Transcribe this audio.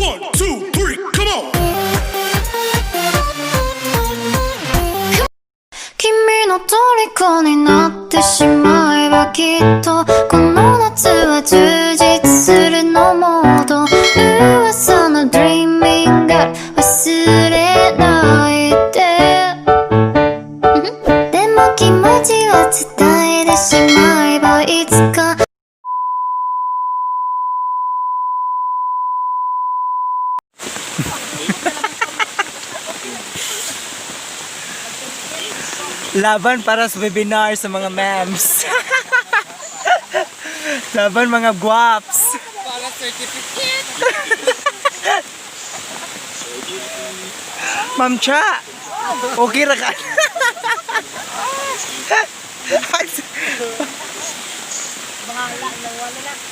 1, 2, 3, come on. 君の虜になってしまえばきっとこの夏は充実するのもっと噂の Dreaming Girl 忘れないででも気持ちは伝えてしまえばいつかLaban para sa webinar sa mga memes. Laban mga guwaps. Para certificate. Ma'am Cha. Okay ra ka. Bahala na wala na.